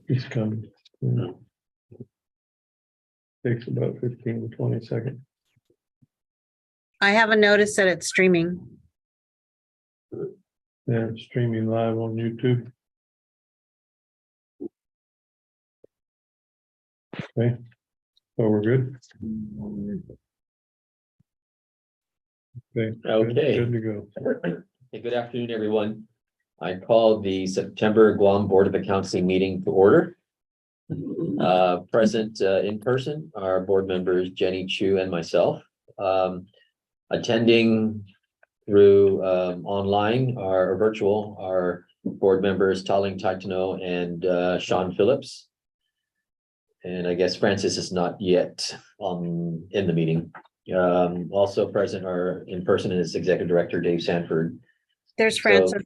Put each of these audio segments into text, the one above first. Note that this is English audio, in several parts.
He's coming. Yeah. Takes about 15 to 20 seconds. I haven't noticed that it's streaming. Yeah, it's streaming live on YouTube. Okay, so we're good. Okay. Good to go. Hey, good afternoon, everyone. I call the September Guam Board of Accountancy meeting to order. Present in person are board members Jenny Chu and myself. Attending through online or virtual are board members Taling Taitano and Sean Phillips. And I guess Francis is not yet in the meeting. Also present are in person is Executive Director Dave Sanford. There's Francis.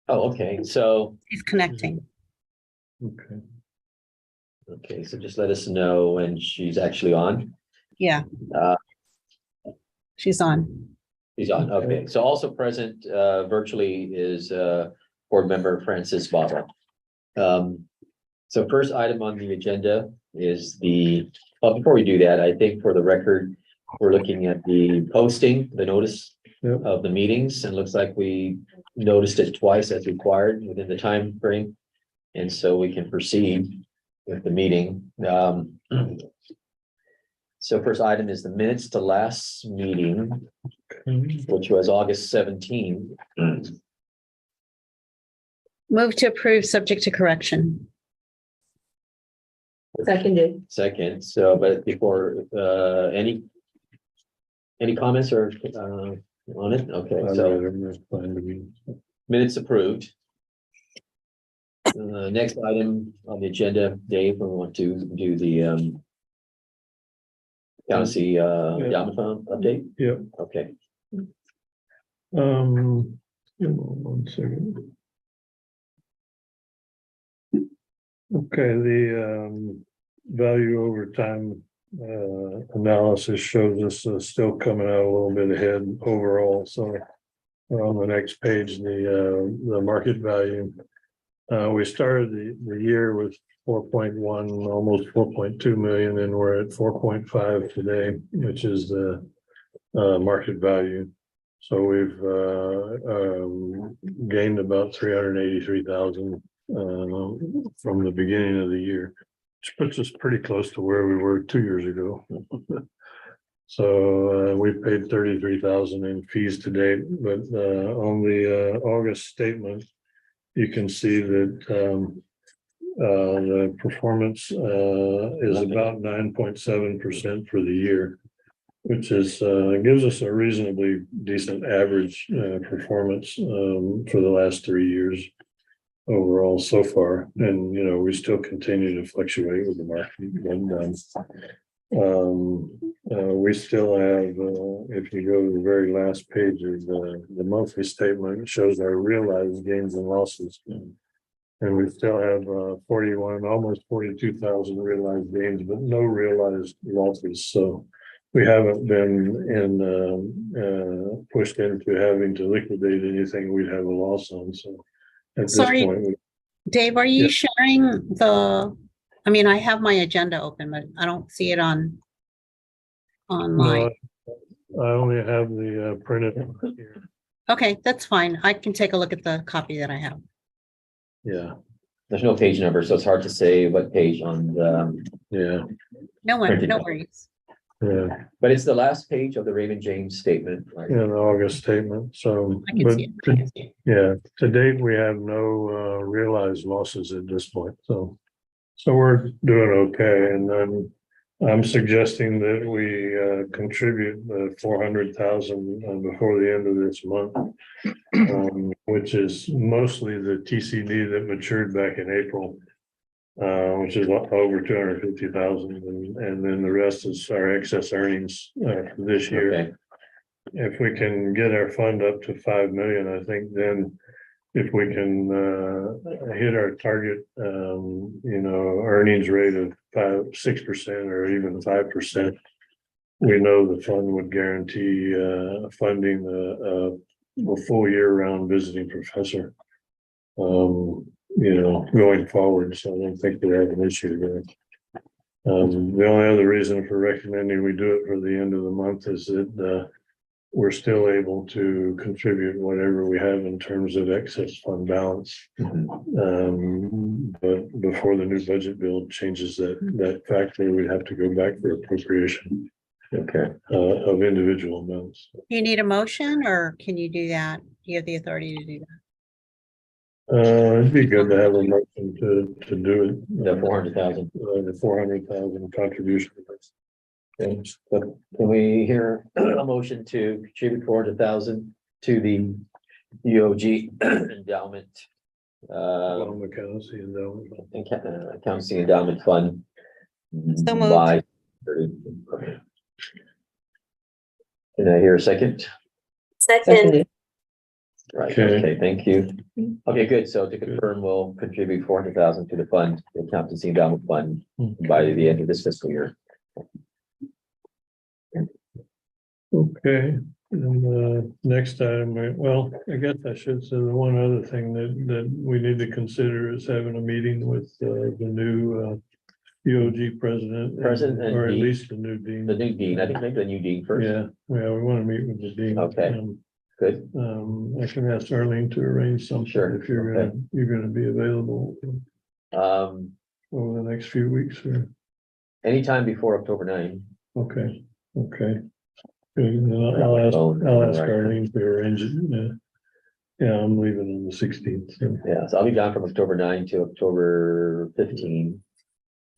Oh, okay. So He's connecting. okay, so just let us know when she's actually on. Yeah. She's on. She's on. Okay. So also present virtually is board member Francis Baba. So first item on the agenda is before we do that, I think for the record, we're looking at the posting, the notice of the meetings, and looks like we noticed it twice as required within the time frame. And so we can proceed with the meeting. So first item is the minutes to last meeting, which was August 17. Move to approve subject to correction. Seconded. Second, so but before any comments or on it? Okay, so minutes approved. Next item on the agenda, Dave, we want to do the Accountancy Yamaphone update. Yeah. Okay. Give me 1 second. Okay, the value over time analysis shows us still coming out a little bit ahead overall. So on the next page, the market value. We started the year with 4.1, almost 4.2 million, and we're at 4.5 today, which is the market value. So we've gained about 383,000 from the beginning of the year, which puts us pretty close to where we were 2 years ago. So we paid 33,000 in fees to date, but on the August statement, you can see that the performance is about 9.7% for the year, which is gives us a reasonably decent average performance for the last 3 years overall so far. And you know, we still continue to fluctuate with the market. We still have, if you go to the very last page of the monthly statement, it shows our realized gains and losses. And we still have 41, almost 42,000 realized gains, but no realized losses. So we haven't been pushed into having to liquidate anything we'd have a loss on. So at Sorry, this point, Dave, are you sharing I mean, I have my agenda open, but I don't see it online. no, I only have the printed here. Okay, that's fine. I can take a look at the copy that I have. Yeah, There's no page number, so it's hard to say what page on the yeah, No Printed. worries. yeah. but it's the last page of the Raymond James statement, right? In the August statement, so, I can but see it. I can see it. yeah, to date, we have no realized losses at this point, so we're doing okay, and then I'm suggesting that we contribute the 400,000 before the end of this month, which is mostly the TCD that matured back in April, which is over 250,000, and then the rest is our excess earnings for this year. Okay. If we can get our fund up to 5 million, I think then if we can hit our target, earnings rate of 6% or even 5%, we know the fund would guarantee funding a full year-round visiting professor. going forward, so I don't think we have an issue there. The only other reason for recommending we do it for the end of the month is that we're still able to contribute whatever we have in terms of excess fund balance. But before the new budget bill changes that factor, we'd have to go back for appropriation. Okay. Of individual amounts. Do you need a motion or can you do that? Do you have the authority to do It'd be good to have a motion to do it. The 400,000. The 400,000 contribution. Okay. But can we hear a motion to contribute 400,000 to the EOG endowment? Guam Accountancy Endowment. Accountancy endowment fund. So moved. By. Okay. Can I hear a second? Second. Right, Okay. okay, thank you. Okay, good. So to confirm, we'll contribute 400,000 to the fund, the accountancy endowment fund by the end of this fiscal year. Okay, and next item, well, I guess I should say the one other thing that we need to consider is having a meeting with the new EOG president. President Or at and least the new dean. The new dean, I think maybe the new dean first. Yeah, we want to meet with the dean. Okay. Good. I can ask Arlene to arrange something Sure, if you're okay. gonna be available over the next few weeks or, Anytime before October 9. okay. Good, and I'll ask Arlene to arrange it, yeah, I'm leaving on the 16th, so. Yeah, so I'll be gone from October 9 to October 15.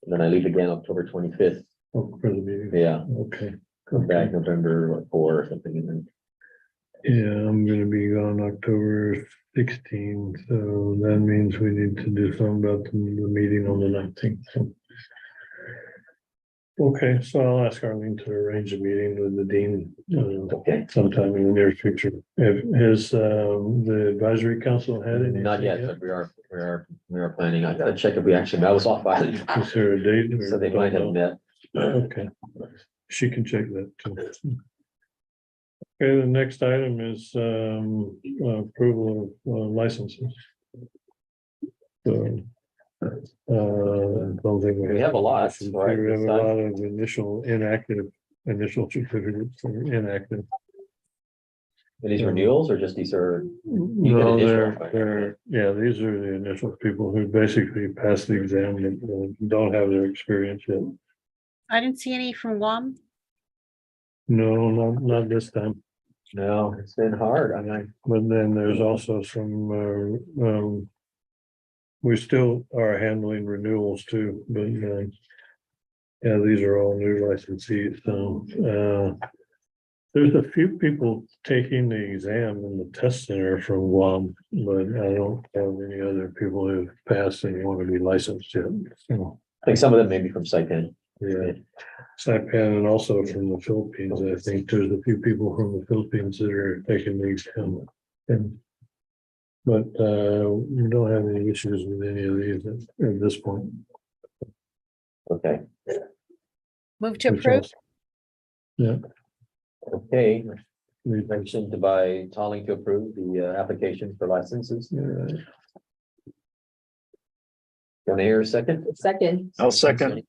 And then I leave again October 25th. Oh, for the meeting. Yeah, Okay. come back November 4 or something. And then Yeah, I'm gonna be gone October 16th, so that means we need to do something about the meeting on the 19th. So. Okay, so I'll ask Arlene to arrange a meeting with the dean okay. sometime in the near future. Has the advisory council had any? Not yet, but we are planning. I gotta check if we actually, I was off by. Is there a date? or So they might have met. Okay, she can check that too. Okay, the next item is approval of licenses. So, don't think We have a lot, right, We have this a time. lot of initial certificates that are inactive. Are these renewals or just these are? No, additional, these are the initial people who basically passed the exam and don't have their experience yet. I didn't see any from Guam. No, not this time. No, it's been hard. I mean, But then there's also some, we still are handling renewals too, but, yeah, these are all new licensees, so, there's a few people taking the exam in the test center from Guam, but I don't have any other people who've passed and want to be licensed yet, so, I think some of them may be from Saipan. yeah. Saipan and also from the Philippines, I think there's a few people from the Philippines that are taking the exam. But we don't have any issues with any of these at this point. Okay, Move to Which approve. also- Yeah. okay. we- Mentioned by Tolling to approve the application for licenses. yeah. Can I hear a second? Second. I'll second.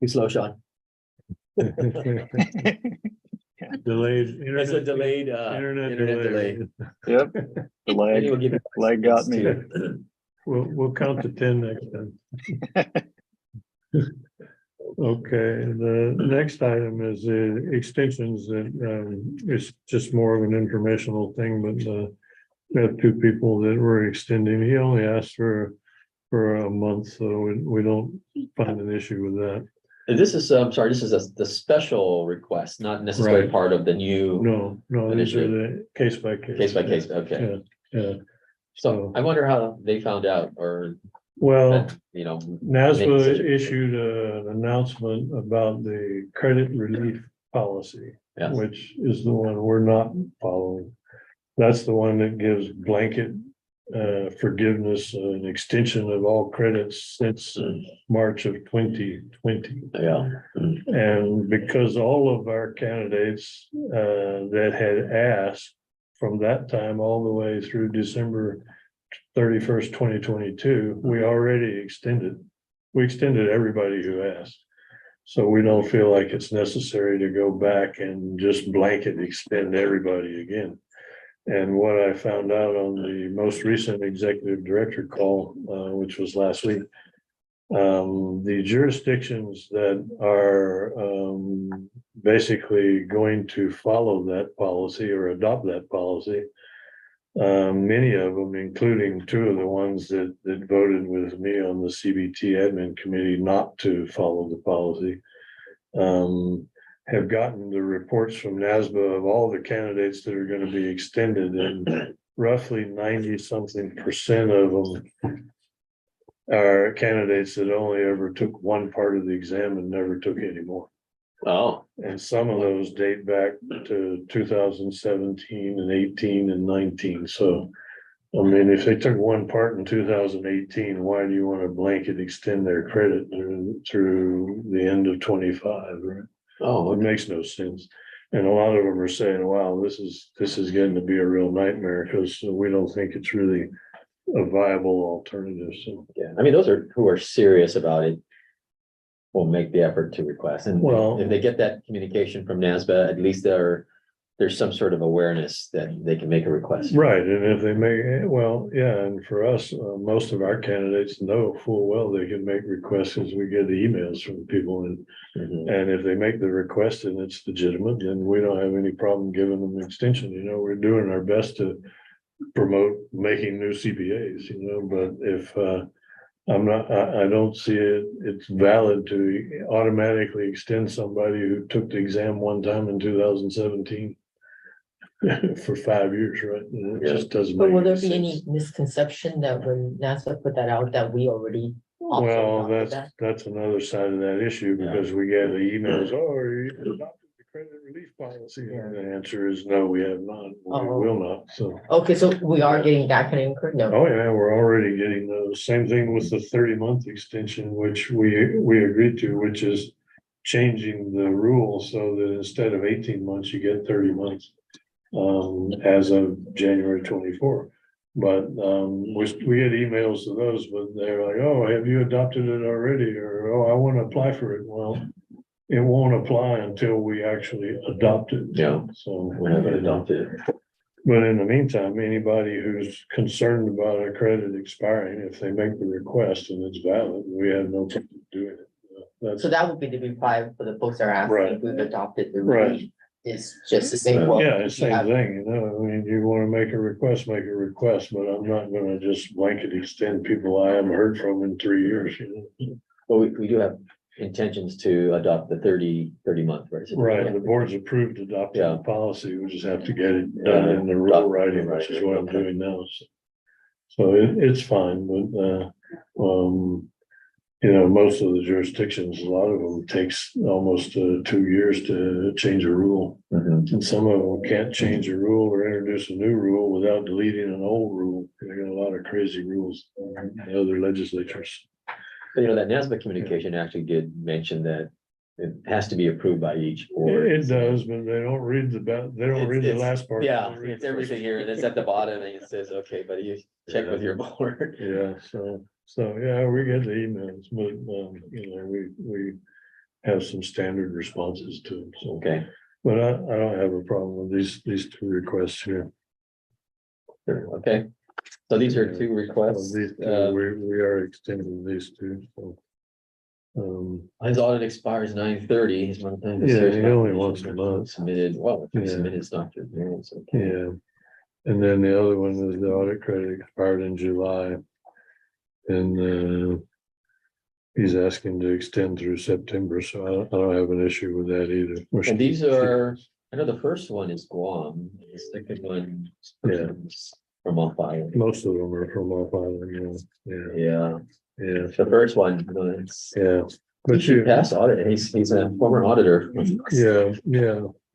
Be slow, Sean. Delayed. It's a delayed, internet delay. Yep, the Maybe we'll lag, give you- lag got me. We'll count to 10 next time. Okay, the next item is extensions that is just more of an informational thing, but we have two people that were extending. He only asked for a month, so we don't find an issue with that. This is, I'm sorry, this is the special request, not necessarily Right. part of the new No, these are the case by case. case by case, okay. Yeah. So I wonder how they found out or, Well, you know, NASBA Make such a- issued an announcement about the credit relief policy, yes, which is the one we're not following. That's the one that gives blanket forgiveness and extension of all credits since March of 2020. yeah. And because all of our candidates that had asked from that time all the way through December 31st, 2022, we already extended. We extended everybody who asked. So we don't feel like it's necessary to go back and just blanket extend everybody again. And what I found out on the most recent executive director call, which was last week, the jurisdictions that are basically going to follow that policy or adopt that policy, many of them, including two of the ones that voted with me on the CBT admin committee not to follow the policy, have gotten the reports from NASBA of all the candidates that are going to be extended, and roughly 90-something% of them are candidates that only ever took one part of the exam and never took any more. Oh, And some of those date back to 2017 and 18 and 19. So, I mean, if they took one part in 2018, why do you want to blanket extend their credit through the end of 25, right? oh, It makes no sense. And a lot of them are saying, wow, this is getting to be a real nightmare because we don't think it's really a viable alternative. So, yeah. I mean, those are who are serious about it. Will make the effort to request, and Well- if they get that communication from NASBA, at least there's some sort of awareness that they can make a request. right. And if they make, well, yeah, and for us, most of our candidates know full well they can make requests as we get the emails from people. Mhm. And if they make the request and it's legitimate, then we don't have any problem giving them an extension. You know, we're doing our best to promote making new CPAs, you know, but if I don't see it's valid to automatically extend somebody who took the exam one time in 2017 for 5 years, right? And it just doesn't But make will there any be any sense. misconception that when NASA put that out, that we already also Well, adopted that's another side of that issue Yeah. because we get the emails, oh, are you adopted the credit relief policy? And the answer is no, we have not. We Oh. will not. So. that? Okay, so we are getting that kind of increase? No. Oh, yeah, we're already getting those. Same thing with the 30-month extension, which we agreed to, which is changing the rule so that instead of 18 months, you get 30 months as of January 24. But we get emails to those, but they're like, oh, have you adopted it already? Or, oh, I want to apply for it. Well, it won't apply until we actually adopt it. Yeah. So We haven't adopted it. but in the meantime, anybody who's concerned about a credit expiring, if they make the request and it's valid, we have no problem doing it. That's So that would be the reply for the folks that are Right. asking if we've adopted the Right. relief. It's just the same. well, yeah, it's you same have- thing, you know, I mean, you want to make a request, but I'm not gonna just blanket extend people I haven't heard from in 3 years, you know. Well, we do have intentions to adopt the 30-month version. Right, the board's approved adopting the Yeah. policy, we just have to get it done in the rule Adopt- writing, which is what I'm okay. doing now. So it's fine, but you know, most of the jurisdictions, a lot of them takes almost 2 years to change a rule. Mhm. And some of them can't change a rule or introduce a new rule without deleting an old rule. They got a lot of crazy rules in the other legislatures. But you know, that NASBA communication actually did mention that it has to be approved by each board. It does, but they don't read they don't read the It's- last part. Yeah, They read it's the everything first. here, and it's at the bottom, and it says, okay, but you check with your board. Yeah, so, yeah, we get the emails, but, you know, we have some standard responses to them, so. Okay, But I don't have a problem with these two requests here. sure, okay. So these are two requests. These two, we are extending these two, so. His audit expires 9/30. His month end. Yeah, he only wants a month. Submitted, well, if he Yeah. submitted, it's not your clearance, okay. Yeah. And then the other one is the audit credit expired in July. And he's asking to extend through September, so I don't have an issue with that either. And these are, I know the first one is Guam, the second one. Yeah. is from off island. Most of them are from off island, Yeah, yeah, the first one, you know, it's. yeah. He But should you, pass audit. He's a former auditor. yeah.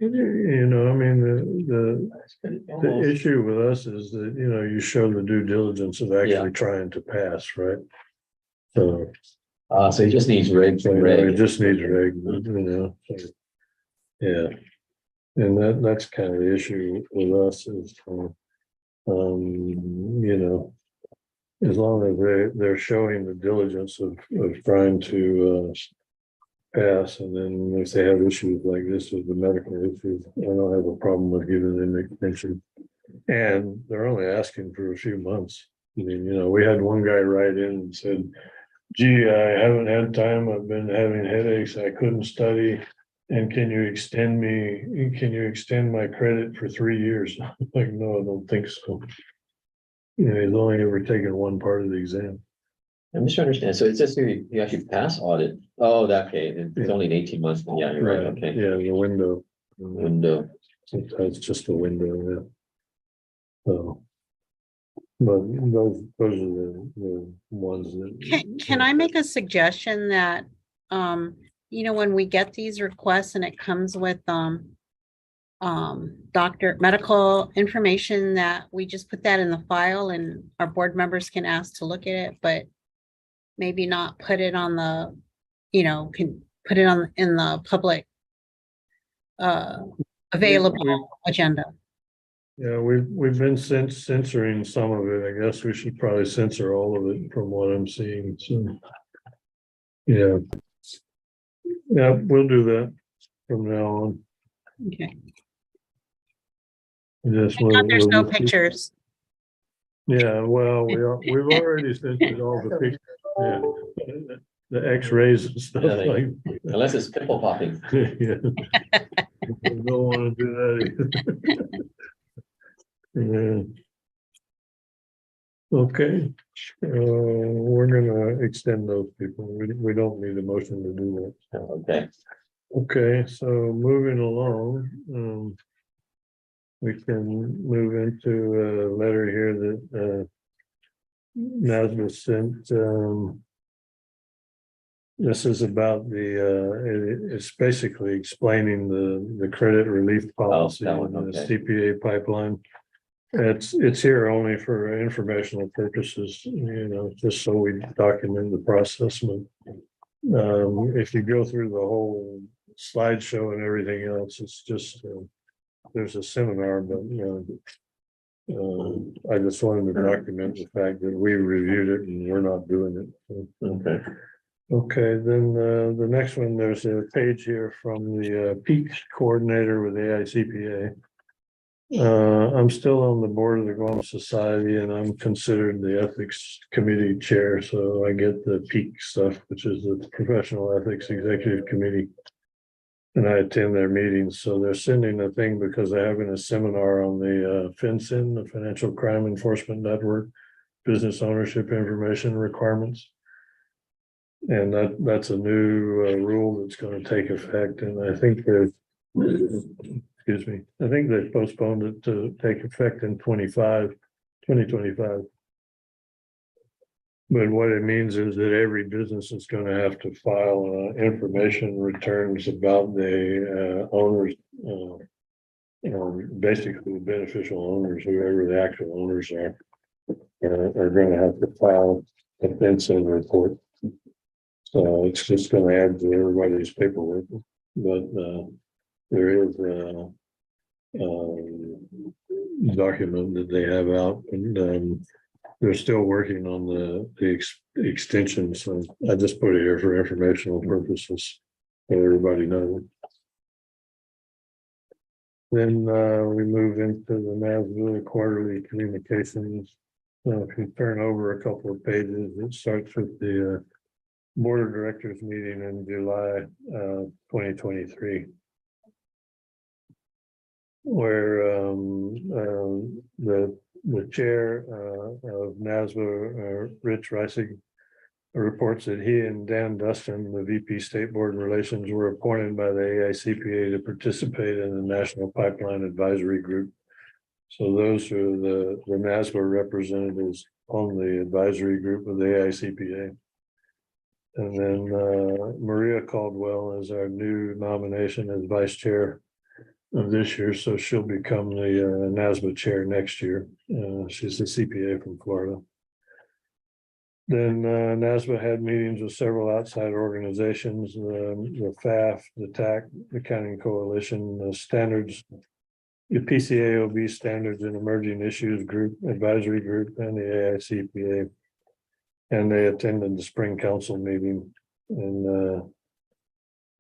You know, I mean, the issue with us is that, you know, you show the due diligence of actually trying to pass, right? So, So he just needs reg. so, you know, it just needs reg, you know, so, yeah. And that's kind of the issue with us is, you know, as long as they're showing the diligence of trying to pass, and then if they have issues like this with the medical issues, I don't have a problem with giving them an extension. And they're only asking for a few months. I mean, we had one guy write in and said, gee, I haven't had time. I've been having headaches. I couldn't study. And can you extend my credit for 3 years? I'm like, no, I don't think so. He's only ever taken one part of the exam. I'm just trying to understand. So it says here you actually pass audit. Oh, okay. It's Yeah. only an 18 months. Yeah, you're right. Okay. Yeah, the window. Window. It's just a window, yeah. So. But those are the ones that. Can I make a suggestion that, when we get these requests and it comes with, medical information, that we just put that in the file and our board members can ask to look at it, but maybe not put it on the, can put it in the public available agenda. Yeah, we've been censoring some of it. I guess we should probably censor all of it from what I'm seeing, so. Yeah. Yeah, we'll do that from now on. Okay. Yes, Thank God there's no pictures. Yeah, well, we've already censored all the pictures. Yeah. The X-rays and stuff Yeah, like. Unless it's pimple popping. Yeah. We don't want to do that either. Yeah. Okay, we're gonna extend those people. We don't need a motion to do that. Okay. Okay, so moving along, we can move into a letter here that NASDAQ sent. This is about it's basically explaining the credit relief policy that one, and the okay. CPA pipeline. It's here only for informational purposes, just so we document the process. If you go through the whole slideshow and everything else, it's just, there's a seminar, but, I just wanted to document the fact that we reviewed it and we're not doing it. Okay. Okay, then the next one, there's a page here from the peaks coordinator with AICPA. I'm still on the board of the Guam Society and I'm considered the ethics committee chair. So I get the peak stuff, which is the Professional Ethics Executive Committee. And I attend their meetings. So they're sending a thing because they're having a seminar on the FinCEN, the Financial Crime Enforcement Network, business ownership information requirements. And that's a new rule that's going to take effect. And I think there's, excuse me, I think they postponed it to take effect in 2025. But what it means is that every business is going to have to file information returns about the owners, basically the beneficial owners, whoever the actual owners are going to have to file a FinCEN report. So it's just going to add to everybody's paperwork, but there is a document that they have out, and they're still working on the extension. So I just put it here for informational purposes, so everybody knows. Then we move into the NASDAQ quarterly communications. If you turn over a couple of pages, it starts with the Board of Directors meeting in July 2023, where the chair of NASBA, Rich Reisig, reports that he and Dan Dustin, the VP State Board Relations, were appointed by the AICPA to participate in the National Pipeline Advisory Group. So those are the NASBA representatives on the advisory group of the AICPA. And then Maria Caldwell is our new nomination as vice chair of this year. So she'll become the NASBA chair next year. She's a CPA from Florida. Then NASBA had meetings with several outside organizations, the FAF, the TAC, the Accounting Coalition, the Standards, the PCAOB Standards and Emerging Issues Group, Advisory Group, and the AICPA. And they attended the spring council meeting and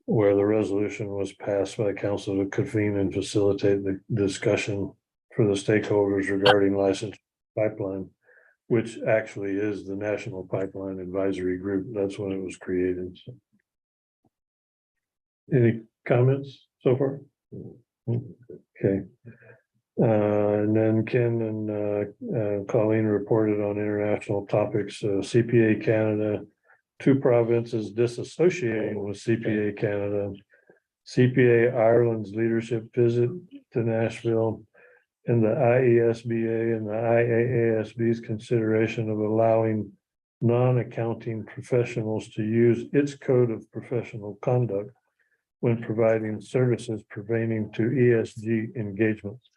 where the resolution was passed by council to convene and facilitate the discussion for the stakeholders regarding license pipeline, which actually is the National Pipeline Advisory Group. That's when it was created. So. Any comments so far? Okay. And then Ken and Colleen reported on international topics, CPA Canada, 2 provinces disassociating with CPA Canada, CPA Ireland's leadership visit to Nashville, and the IESBA and the IAASB's consideration of allowing non-accounting professionals to use its code of professional conduct when providing services pertaining to ESG engagements.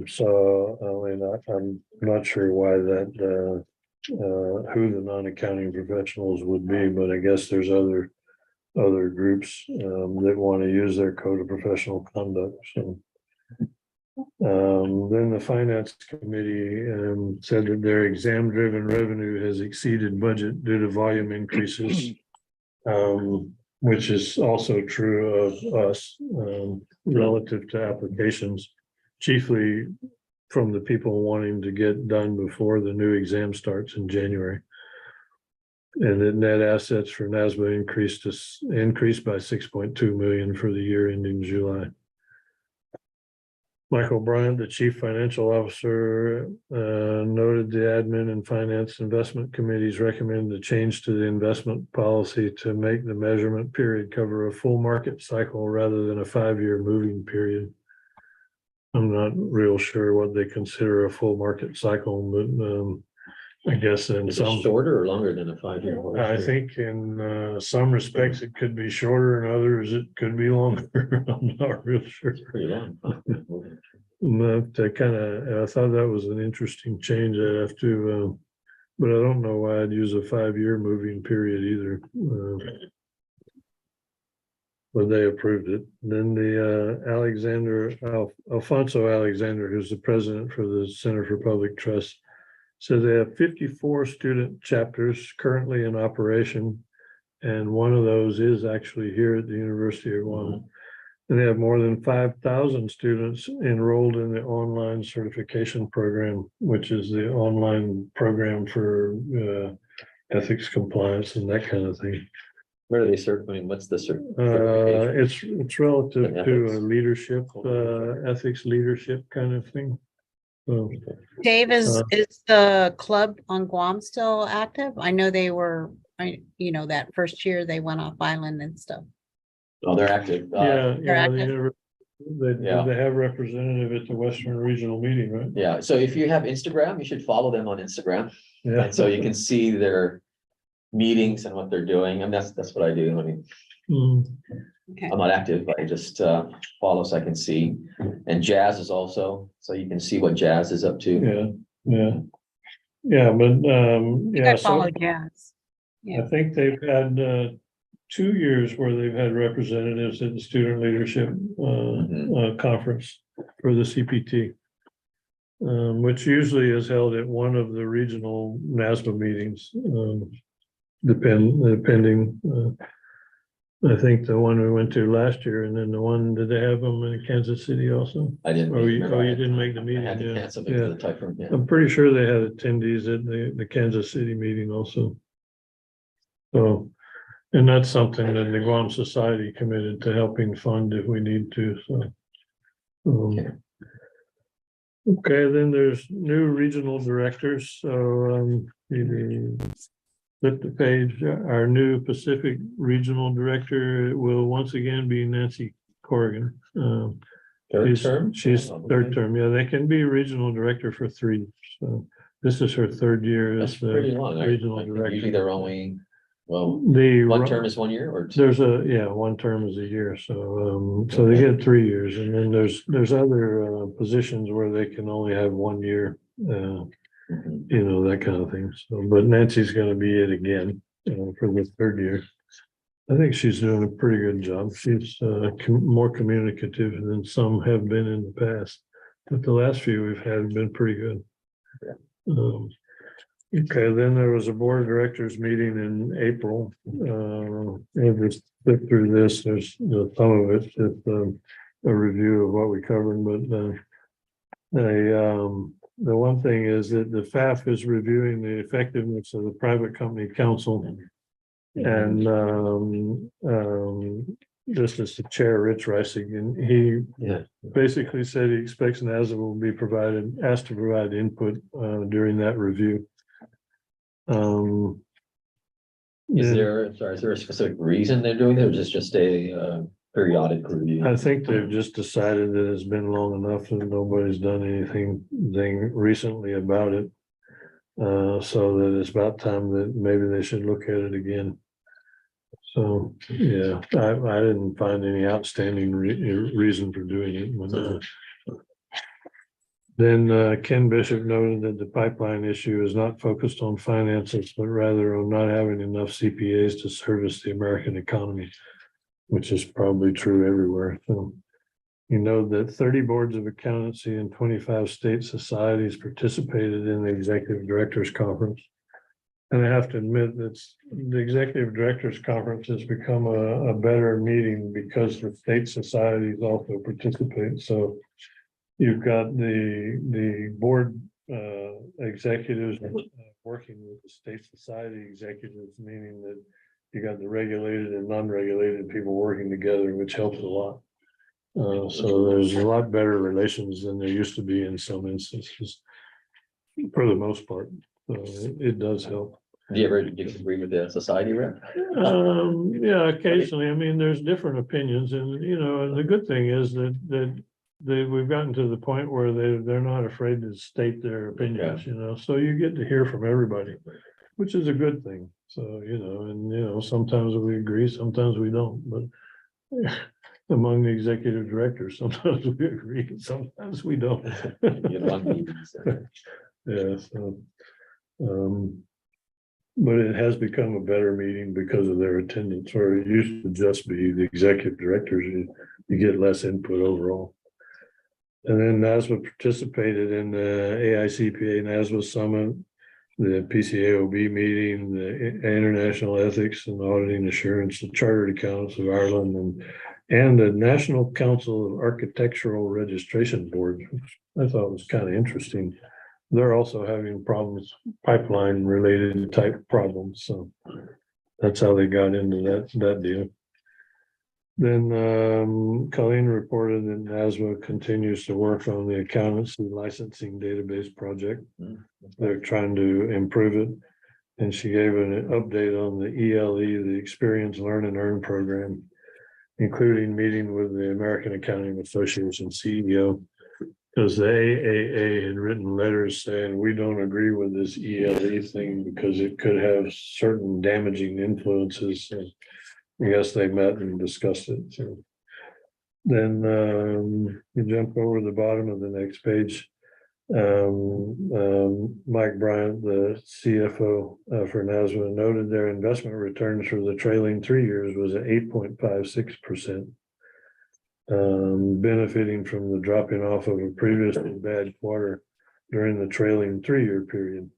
So I mean, I'm not sure why that who the non-accounting professionals would be, but I guess there's other groups that want to use their code of professional conduct. So then the finance committee said that their exam-driven revenue has exceeded budget due to volume increases, which is also true of us relative to applications, chiefly from the people wanting to get done before the new exam starts in January. And then net assets for NASBA increased by 6.2 million for the year ending July. Michael Bryant, the chief financial officer, noted the admin and finance investment committees recommend the change to the investment policy to make the measurement period cover a full market cycle rather than a 5-year moving period. I'm not real sure what they consider a full market cycle, but I guess in Is it some, shorter or longer than a 5-year? I think in some respects it could be shorter, and others it could be longer. I'm not real sure. It's pretty long. Huh? But I thought that was an interesting change. I'd have to, but I don't know why I'd use a 5-year moving period either. But they approved it. Then the Alfonso Alexander, who's the president for the Center for Public Trust, said they have 54 student chapters currently in operation. And one of those is actually here at the University of Guam. And they have more than 5,000 students enrolled in the online certification program, which is the online program for ethics compliance and that kind of thing. Where are they certifying? What's the certification? It's relative The to ethics. a leadership, ethics leadership kind of thing. So, Dave, is the club on Guam still active? I know they were, that first year they went off island and stuff. Oh, they're active. they active. Yeah. have representative at the Western Regional meeting, right? Yeah. So if you have Instagram, you should follow them on Instagram. Yeah. And so you can see their meetings and what they're doing. And that's what I do. I mean, Okay. I'm not active, but I just follow so I can see. And Jazz is also, so you can see what Jazz is up to. Yeah, but I follow Jazz. I think they've had 2 years where they've had representatives at the student leadership conference for the CPT, which usually is held at one of the regional NASBA meetings, depending. I think the one we went to last year, and then the one, did they have them in Kansas City also? I didn't. Oh, you remember. didn't make the I meeting, had to yeah. cancel because of the typhoon. Yeah. I'm pretty sure they had attendees at the Kansas City meeting also. So, and that's something that the Guam Society committed to helping fund if we need to, so. Okay, then there's new regional directors, so you flip the page. Our new Pacific Regional Director will once again be Nancy Corrigan. Third term? She's third term, yeah, they can be regional director for 3 years, so this is her 3rd year That's as the pretty long. regional I think director. usually they're only, well, The one term is 1 year or 2? There's one term is a year, so so they get 3 years, and then there's other positions where they can only have 1 year, that kind of thing. So, but Nancy's gonna be it again for the 3rd year. I think she's doing a pretty good job. She's more communicative than some have been in the past, but the last few we've had have been pretty good. Okay, then there was a board of directors meeting in April. And just flip through this, there's some of it, just a review of what we covered, but the one thing is that the FAF is reviewing the effectiveness of the private company council. And this is the chair, Rich Reisig, and he basically said he expects NASA will be asked to provide input during that review. Is then there a specific reason they're doing it, or is this just a periodic review? I think they've just decided that it's been long enough and nobody's done anything recently about it. So that it's about time that maybe they should look at it again. So, yeah, I didn't find any outstanding reason for doing it. Then Ken Bishop noted that the pipeline issue is not focused on finances, but rather on not having enough CPAs to service the American economy, which is probably true everywhere. So you know that 30 boards of accountancy and 25 state societies participated in the executive directors conference. And I have to admit that the executive directors conference has become a better meeting because the state societies also participate. So you've got the board executives working with the state society executives, meaning that you got the regulated and non-regulated people working together, which helps a lot. So there's a lot better relations than there used to be in some instances, for the most part. It does help. Do you ever agree with the society rep? Yeah, occasionally. I mean, there's different opinions, and the good thing is that we've gotten to the point where they're not afraid to state their opinions. So you get to hear from everybody, which is a good thing. So sometimes we agree, sometimes we don't, but among the executive directors, sometimes we agree, sometimes we don't. Yeah, so but it has become a better meeting because of their attendance, where it used to just be the executive directors. You get less input overall. And then NASBA participated in the AICPA NASBA Summit, the PCAOB meeting, the International Ethics and Auditing Assurance, the Chartered Accountants of Ireland, and the National Council of Architectural Registration Board, which I thought was kind of interesting. They're also having problems, pipeline related type problems. So that's how they got into that deal. Then Colleen reported that NASBA continues to work on the accountancy licensing database project. They're trying to improve it. And she gave an update on the ELE, the Experience, Learn and Earn program, including meeting with the American Accounting Association CEO. Because the AAA had written letters saying, we don't agree with this ELE thing because it could have certain damaging influences. So I guess they met and discussed it. So then you jump over the bottom of the next page. Mike Bryant, the CFO for NASBA, noted their investment returns for the trailing 3 years was at 8.56%. Benefiting from the dropping off of a previously bad quarter during the trailing 3-year period,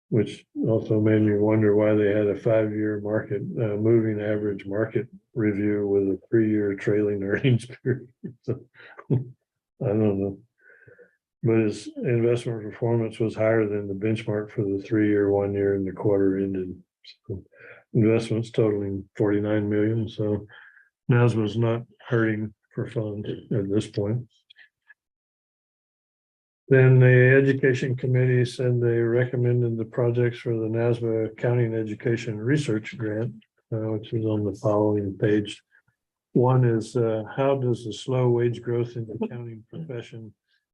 which also made me wonder why they had a 5-year market moving average market review with a 3-year trailing earnings period. So, I don't know. But his investment performance was higher than the benchmark for the 3-year, 1 year, and the quarter ended. So investments totaling 49 million. So NASBA's not hurting for funds at this point. Then the education committee said they recommended the projects for the NASBA Accounting Education Research Grant, which is on the following page. One is how does the slow wage growth in the accounting profession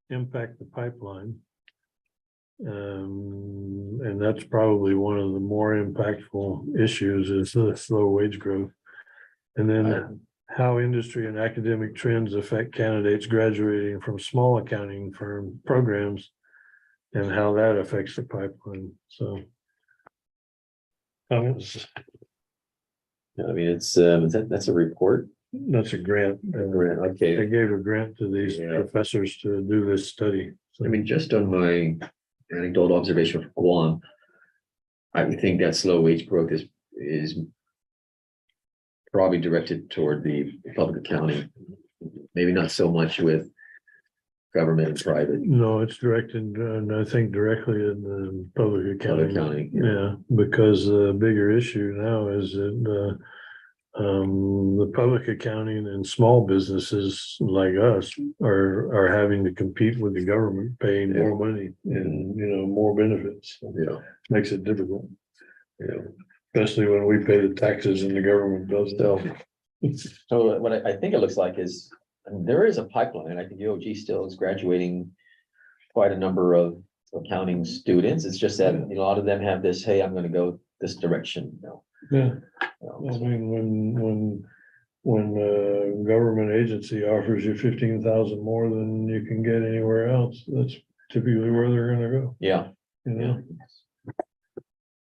impact the pipeline? And that's probably one of the more impactful issues is the slow wage growth. And then how industry and academic trends affect candidates graduating from small accounting firm programs and how that affects the pipeline. So comments? I mean, it's that's a report. That's a grant. Okay. They gave a grant to these professors to do this study. So, I mean, just on my anecdotal observation for Guam, I would think that slow wage growth is probably directed toward the public accounting, maybe not so much with government and private. No, it's directed, and I think directly in the public Public accounting. accounting, yeah. Yeah, because the bigger issue now is that the public accounting and small businesses like us are having to compete with the government, paying more money and, more benefits. Yeah. Makes it difficult. Especially when we pay the taxes and the government doesn't. So what I think it looks like is, there is a pipeline. I think UOG still is graduating quite a number of accounting students. It's just that, a lot of them have this, hey, I'm gonna go this direction, Yeah. I mean, when a government agency offers you 15,000 more than you can get anywhere else, that's typically where they're gonna go, Yeah,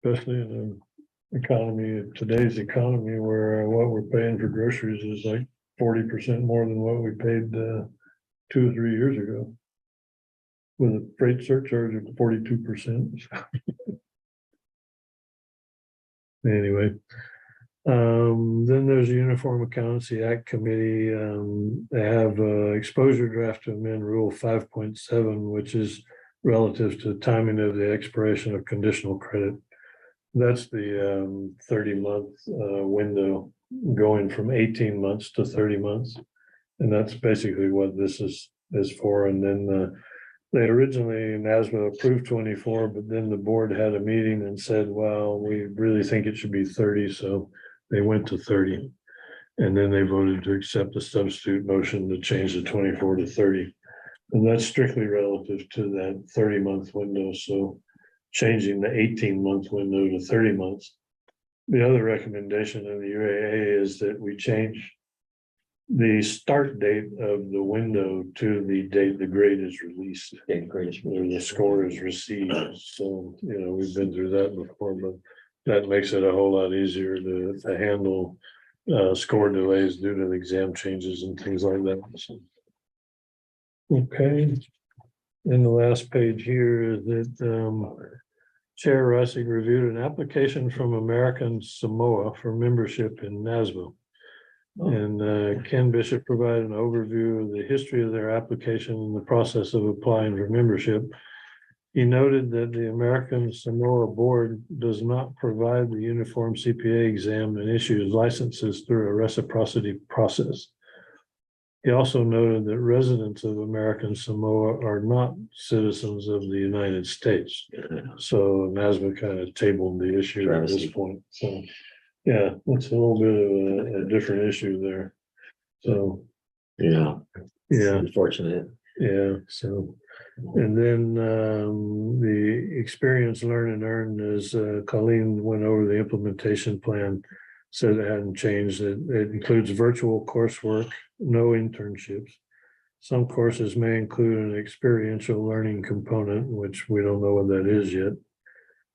especially in the economy, today's economy, where what we're paying for groceries is like 40% more than what we paid 2 or 3 years ago. With a freight surcharge of 42%. Anyway. Then there's the Uniform Accountancy Act Committee. They have exposure draft to amend Rule 5.7, which is relative to timing of the expiration of conditional credit. That's the 30-month window, going from 18 months to 30 months. And that's basically what this is for. And then they originally, NASBA approved 24, but then the board had a meeting and said, well, we really think it should be 30. So they went to 30. And then they voted to accept the substitute motion to change the 24 to 30. And that's strictly relative to that 30-month window. So changing the 18-month window to 30 months. The other recommendation of the UAA is that we change the start date of the window to the date the grade is released. the greatest. Or the score is received. So, we've been through that before, but that makes it a whole lot easier to handle score delays due to the exam changes and things like that. So, okay. And the last page here is that Chair Russig reviewed an application from American Samoa for membership in NASBA. And Ken Bishop provided an overview of the history of their application and the process of applying for membership. He noted that the American Samoa Board does not provide the uniform CPA exam and issues licenses through a reciprocity process. He also noted that residents of American Samoa are not citizens of the United States. So NASBA kind of tabled the issue at this point. So yeah, it's a little bit of a different issue there. So yeah, Unfortunate. yeah. So, and then the experience, learn and earn, as Colleen went over the implementation plan, said it hadn't changed. It includes virtual coursework, no internships. Some courses may include an experiential learning component, which we don't know what that is yet.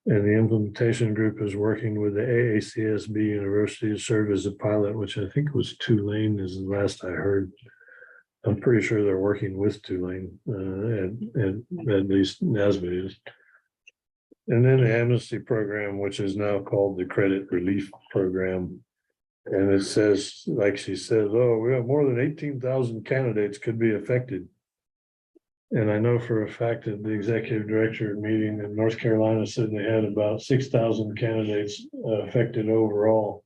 And the implementation group is working with the AACSB University to serve as a pilot, which I think was Tulane is the last I heard. I'm pretty sure they're working with Tulane, at least NASBA is. And then the amnesty program, which is now called the credit relief program. And it says, like she says, oh, we have more than 18,000 candidates could be affected. And I know for a fact that the executive director meeting in North Carolina said they had about 6,000 candidates affected overall.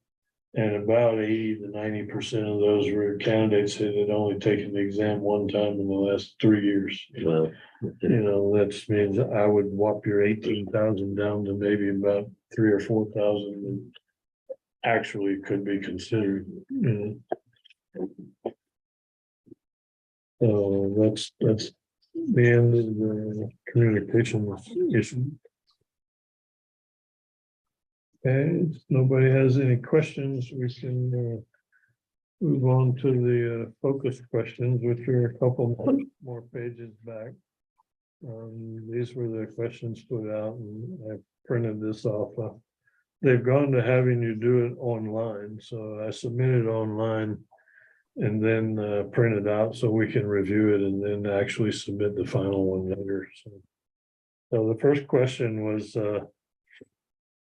And about 80 to 90% of those were candidates that had only taken the exam one time in the last 3 years. Well, That means I would whop your 18,000 down to maybe about 3,000 or 4,000 that actually could be considered. So that's the end of the communication issue. Okay, if nobody has any questions, we can move on to the focus questions, which are a couple more pages back. These were the questions put out, and I printed this off. They've gone to having you do it online, so I submitted online and then print it out so we can review it and then actually submit the final one later. So So the first question was,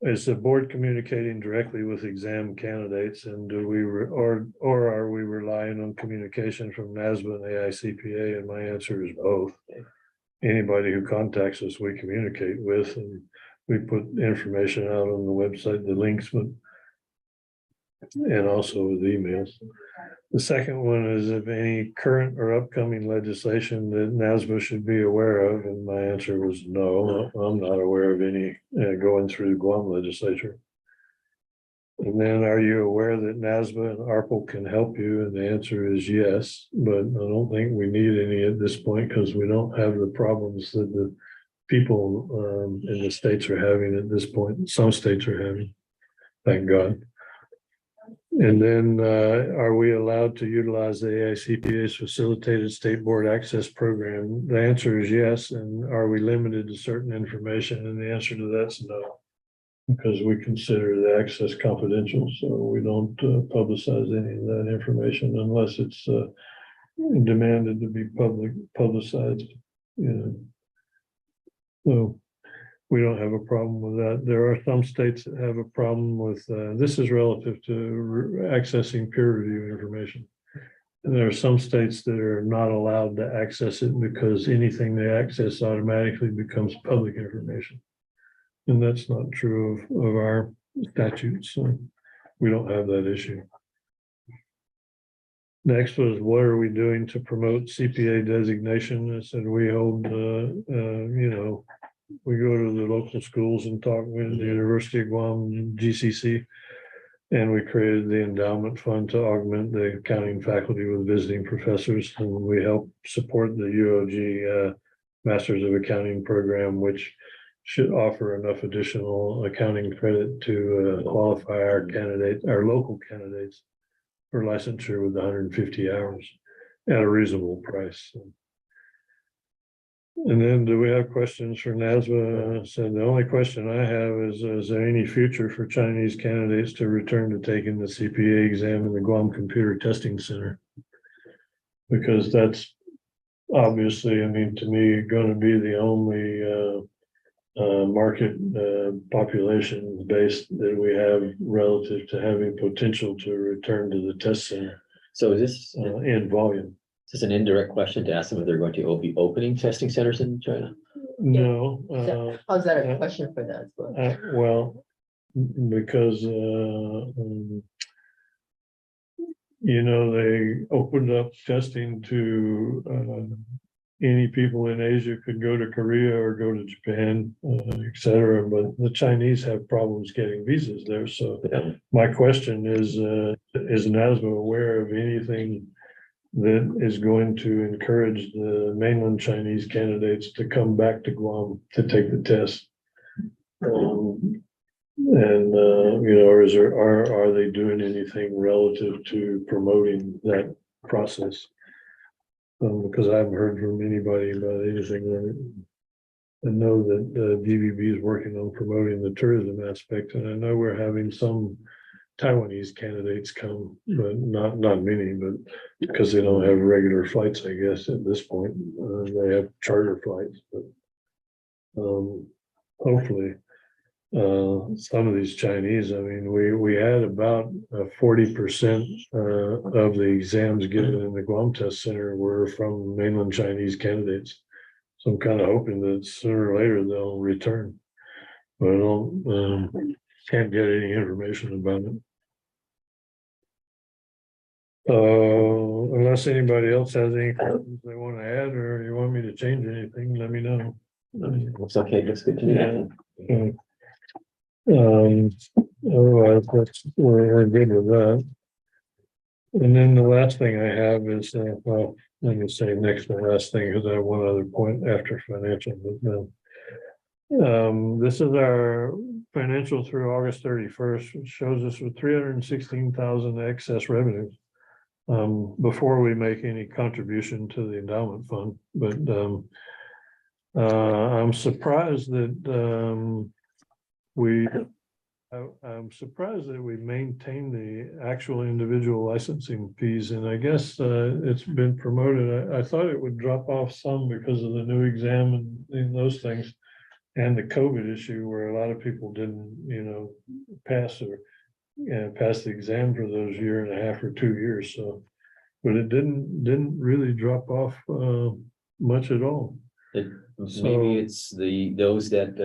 is the board communicating directly with exam candidates and do we, or are we relying on communication from NASBA and AICPA? And my answer is both. Anybody who contacts us, we communicate with, and we put information out on the website, the links, but and also with emails. The second one is if any current or upcoming legislation that NASBA should be aware of, and my answer was no, I'm not aware of any going through the Guam legislature. And then, are you aware that NASBA and ARPL can help you? And the answer is yes, but I don't think we need any at this point because we don't have the problems that the people in the states are having at this point. Some states are having, thank God. And then, are we allowed to utilize the AICPA's facilitated state board access program? The answer is yes. And are we limited to certain information? And the answer to that's no. Because we consider the access confidential, so we don't publicize any of that information unless it's demanded to be publicized, you know. So we don't have a problem with that. There are some states that have a problem with, this is relative to accessing peer review information. And there are some states that are not allowed to access it because anything they access automatically becomes public information. And that's not true of our statutes, so we don't have that issue. Next was, what are we doing to promote CPA designation? I said, we hold, you know, we go to the local schools and talk with the University of Guam, GCC, and we created the endowment fund to augment the accounting faculty with visiting professors. And we help support the UOG Masters of Accounting program, which should offer enough additional accounting credit to qualify our local candidates for licensure with 150 hours at a reasonable price. And then, do we have questions for NASBA? So the only question I have is there any future for Chinese candidates to return to taking the CPA exam in the Guam Computer Testing Center? Because that's obviously, I mean, to me, going to be the only market population base that we have relative to having potential to return to the test center So is this, in volume. is this an indirect question to ask them if they're going to be opening testing centers in China? No, How's that a question for that? well, because you know, they opened up testing to any people in Asia could go to Korea or go to Japan, et cetera, but the Chinese have problems getting visas there. So Yeah. my question is NASBA aware of anything that is going to encourage the mainland Chinese candidates to come back to Guam to take the test? You know, or are they doing anything relative to promoting that process? Because I haven't heard from anybody about anything. I know that DVB is working on promoting the tourism aspect, and I know we're having some Taiwanese candidates come, but not many, but because they don't have regular flights, I guess, at this point. They have charter flights, but hopefully some of these Chinese, I mean, we had about 40% of the exams given in the Guam Test Center were from mainland Chinese candidates. So I'm kind of hoping that sooner or later they'll return, but I don't can't get any information about it. Unless anybody else has any questions they want to add, or you want me to change anything, let me know. Looks okay, looks good to me. Otherwise, we're good with that. And then the last thing I have is, well, let me say next to the last thing, because I have one other point after financial, but this is our financial through August 31st, which shows us with 316,000 excess revenues before we make any contribution to the endowment fund. But I'm surprised that I'm surprised that we maintain the actual individual licensing fees, and I guess it's been promoted. I thought it would drop off some because of the new exam and those things, and the COVID issue where a lot of people didn't, pass pass the exam for those year and a half or 2 years, so. But it didn't really drop off, much at all. Maybe So- it's those that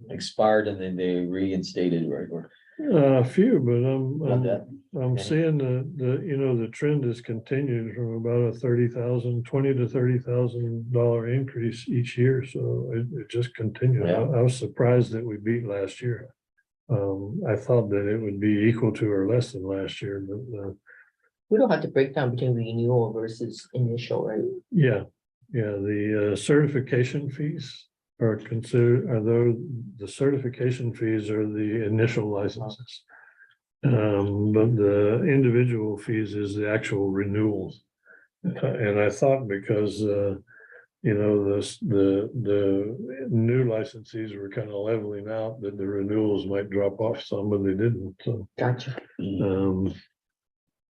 expired and then they reinstated, right? Or A few, but not that. I'm Yeah. seeing the trend is continued from about a $20,000 to $30,000 increase each year, so it just continued. Yeah. I was surprised that we beat last year. I thought that it would be equal to or less than last year, but, We don't have to break down between renewal versus initial, right? yeah, the certification fees are considered, the certification fees are the initial licenses. But the individual fees is the actual renewals. And I thought because, the new licensees were kind of leveling out, that the renewals might drop off some, but they didn't, so. Gotcha.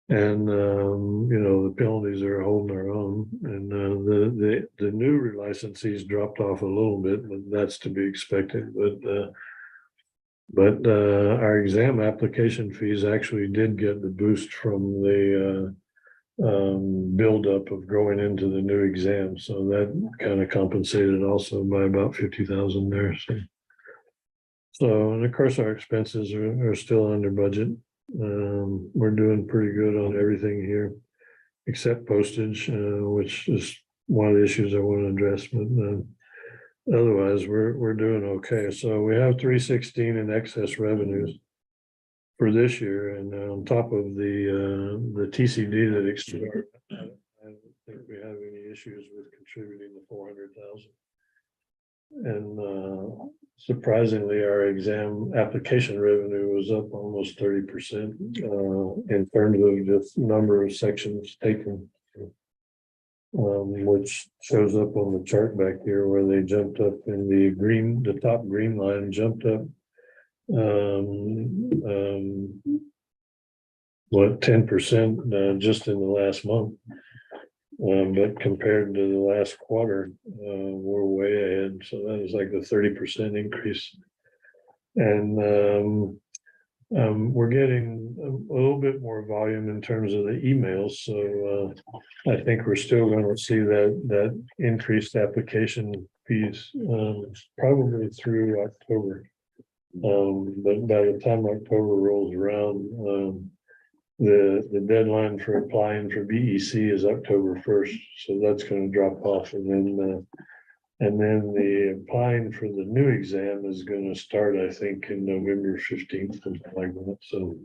The penalties are holding their own, and the new licensees dropped off a little bit, but that's to be expected, but our exam application fees actually did get the boost from the buildup of going into the new exam, so that kind of compensated also by about 50,000 there, so. So, and of course, our expenses are still under budget. We're doing pretty good on everything here, except postage, which is one of the issues I want to address, but otherwise, we're doing okay. So we have 316 in excess revenues for this year, and on top of the TCD that expired, I don't think we have any issues with contributing the 400,000. And surprisingly, our exam application revenue was up almost 30% in terms of just number of sections taken, which shows up on the chart back here where they jumped up in the top green line jumped up 10% just in the last month. But compared to the last quarter, we're way ahead. So that was like a 30% increase. And we're getting a little bit more volume in terms of the emails. So I think we're still going to see that increased application fees probably through October. But by the time October rolls around, the deadline for applying for BEC is October 1st, so that's going to drop off, and then the applying for the new exam is going to start, I think, in November 15th, something like that. So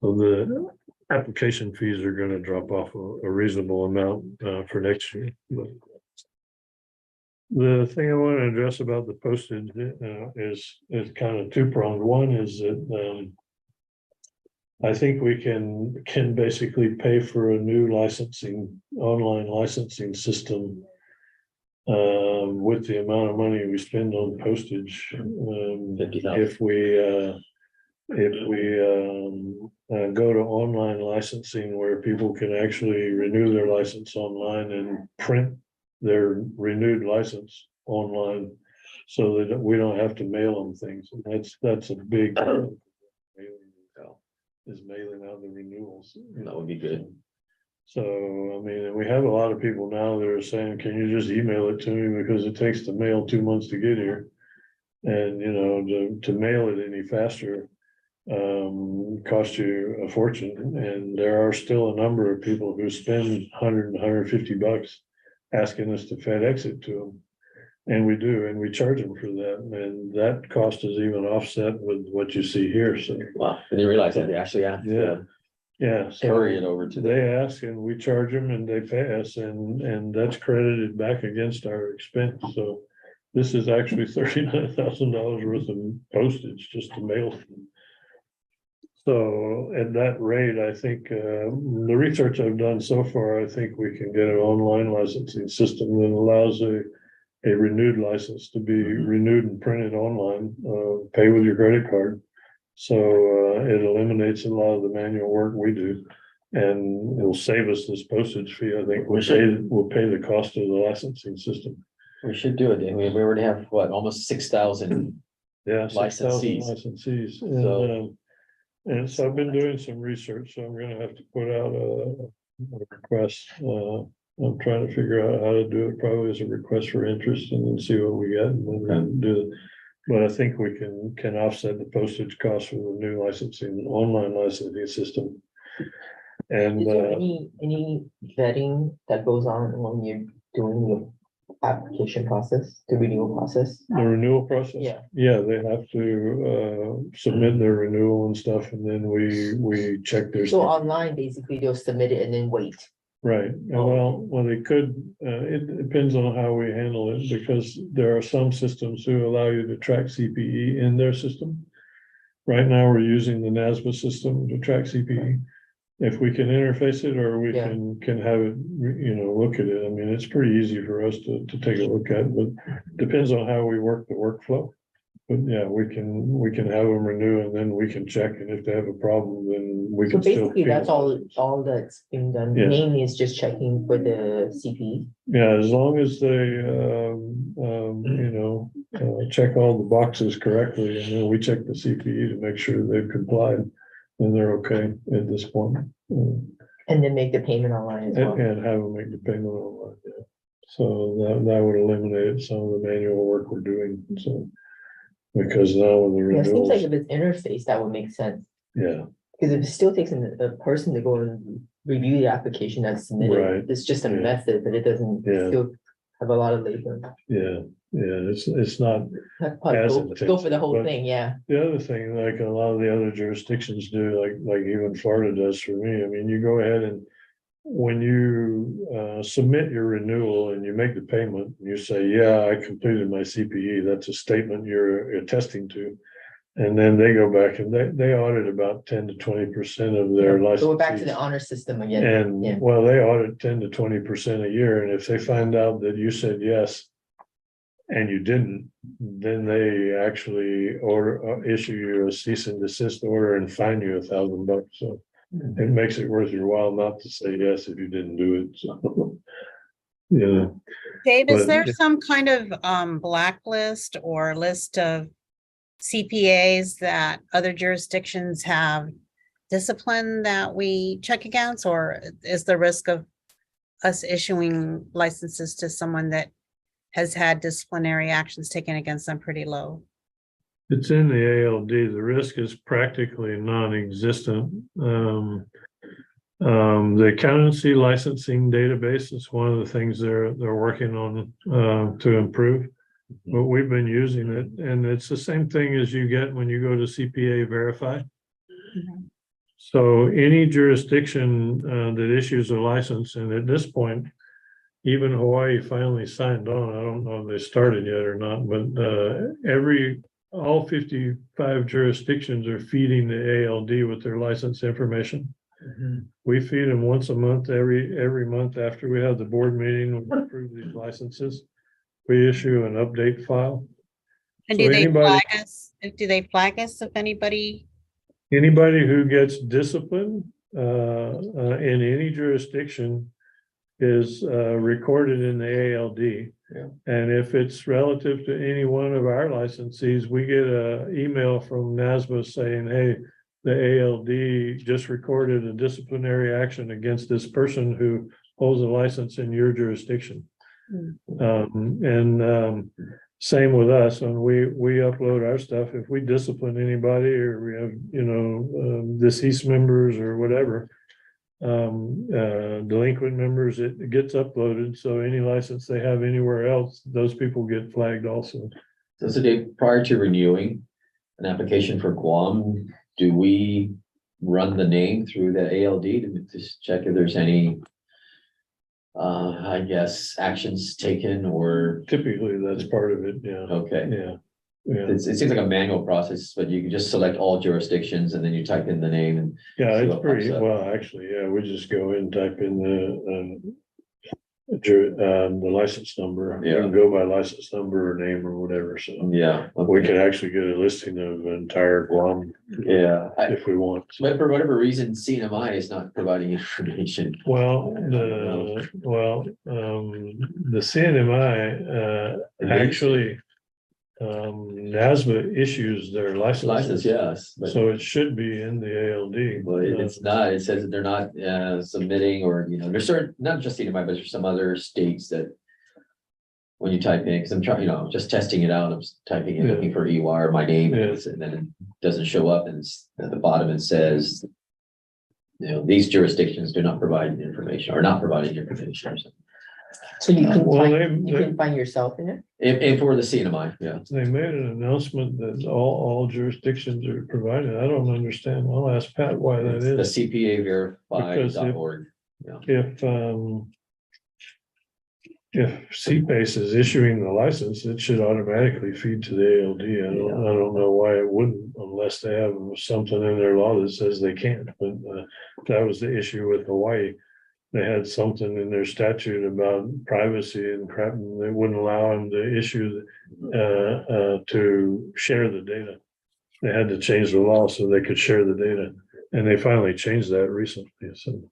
the application fees are going to drop off a reasonable amount for next year. But the thing I want to address about the postage is kind of two-pronged. One is that I think we can basically pay for a new online licensing system with the amount of money we spend on postage. 50,000. If we go to online licensing where people can actually renew their license online and print their renewed license online, so that we don't have to mail them things. And that's a big is mailing out the renewals. That would be good. So, I mean, we have a lot of people now that are saying, can you just email it to me, because it takes the mail 2 months to get here. And, to mail it any faster costs you a fortune. And there are still a number of people who spend $100 and $150 asking us to FedEx it to them. And we do, and we charge them for that, and that cost is even offset with what you see here, so. Wow, I didn't realize that they actually have Yeah. to Yeah. so carry it over to They ask and we charge them and they pay us, and that's credited back against our expense, so. This is actually $39,000 worth of postage just to mail them. So at that rate, I think the research I've done so far, I think we can get an online licensing system that allows a renewed license to be renewed and printed online, pay with your credit card. So it eliminates a lot of the manual work we do, and it'll save us this postage fee. I think we'll pay the cost of the licensing system. We should do it. We already have, what, almost 6,000. Yeah, 6,000 Licensees. licensees. So- And so I've been doing some research, so I'm gonna have to put out a request. I'm trying to figure out how to do it, probably as a request for interest and then see what we get and then do it. But I think we can offset the postage cost for the new licensing, online licensing system. And Is there any vetting that goes on when you're doing your application process, the renewal process? the renewal process? Yeah. Yeah, they have to submit their renewal and stuff, and then we check their. So online, basically, they'll submit it and then wait. Right, and well, they could, it depends on how we handle it, because there are some systems who allow you to track CPE in their system. Right now, we're using the NASBA system to track CPE. If we can interface it, or we Yeah. can have it, look at it, I mean, it's pretty easy for us to take a look at, but depends on how we work the workflow. But yeah, we can have them renew, and then we can check, and if they have a problem, then we So can still. basically, that's all that's being done. Yeah. Mainly is just checking for the CP. Yeah, as long as they, check all the boxes correctly, and then we check the CPE to make sure they've complied, then they're okay at this point. And then make the payment online as well. And have them make the payment online, yeah. So that would eliminate some of the manual work we're doing, so. Because now with the Yeah, it seems like renewals, if it's interface, that would make sense. yeah, Because if it still takes a person to go and review the application that's submitted, Right. it's just a Yeah. method, but it doesn't Yeah. still have a lot of labor. yeah, it's not. Have to As go intensive, for the whole but- thing, yeah. The other thing, like a lot of the other jurisdictions do, like even Florida does for me, I mean, you go ahead and. When you submit your renewal and you make the payment, you say, yeah, I completed my CPE, that's a statement you're attesting to. And then they go back and they audit about 10 to 20% of their licenses. So we're back to the honor system again. Yeah. And well, they audit 10 to 20% a year, and if they find out that you said yes. And you didn't, then they actually issue you a cease and desist order and fine you $1,000. So it makes it worth your while not to say yes if you didn't do it. So, yeah, Dave, is But- there some kind of blacklist or list of CPAs that other jurisdictions have discipline that we check against, or is the risk of us issuing licenses to someone that has had disciplinary actions taken against them pretty low? it's in the ALD. The risk is practically non-existent. The accountancy licensing database is one of the things they're working on to improve. But we've been using it, and it's the same thing as you get when you go to CPA Verify. So any jurisdiction that issues a license, and at this point, even Hawaii finally signed on. I don't know if they started yet or not, but all 55 jurisdictions are feeding the ALD with their license information. We feed them once a month, every month after we have the board meeting, we approve these licenses. We issue an update file. And So do they anybody- flag us? Do they flag us if anybody? Anybody who gets disciplined in any jurisdiction is recorded in the ALD. Yeah. And if it's relative to any one of our licensees, we get an email from NASBA saying, hey, the ALD just recorded a disciplinary action against this person who holds a license in your jurisdiction. Same with us, when we upload our stuff, if we discipline anybody or we have, deceased members or whatever, delinquent members, it gets uploaded. So any license they have anywhere else, those people get flagged also. So Dave, prior to renewing an application for Guam, do we run the name through the ALD to just check if there's any actions taken or, Typically, that's part of it, yeah, okay. yeah. Yeah, It seems like a manual process, but you can just select all jurisdictions and then you type in the name and yeah, See it's what pretty, pops up. well, actually, yeah, we just go in, type in the license number. You Yeah. can go by license number or name or whatever, so. Yeah. We could actually get a listing of entire Guam Yeah, if we want. but for whatever reason, CNMI is not providing information. Well, the CNMI, actually, NASBA issues their License, licenses. yes, but So it should be in the ALD. but it's not, it says that they're not submitting, or, there's certain, not just CNMI, but there's some other states that. When you type in, because I'm trying, just testing it out, I'm typing in, Yeah. looking for EY, my name, Yeah. and then it doesn't show up, and it's at the bottom, it says. These jurisdictions do not provide information, or not providing information, or something. So you can Well, find, you can find yourself in it? If for the CNMI, yeah. They made an announcement that all jurisdictions are provided. I don't understand. I'll ask Pat why that The is. CPAverify.org. If CPACE is issuing the license, it should automatically feed to the ALD. I don't know why it wouldn't unless they have something in their law that says they can't, but that was the issue with Hawaii. They had something in their statute about privacy and crap, and they wouldn't allow them to issue to share the data. They had to change the law so they could share the data, and they finally changed that recently, so.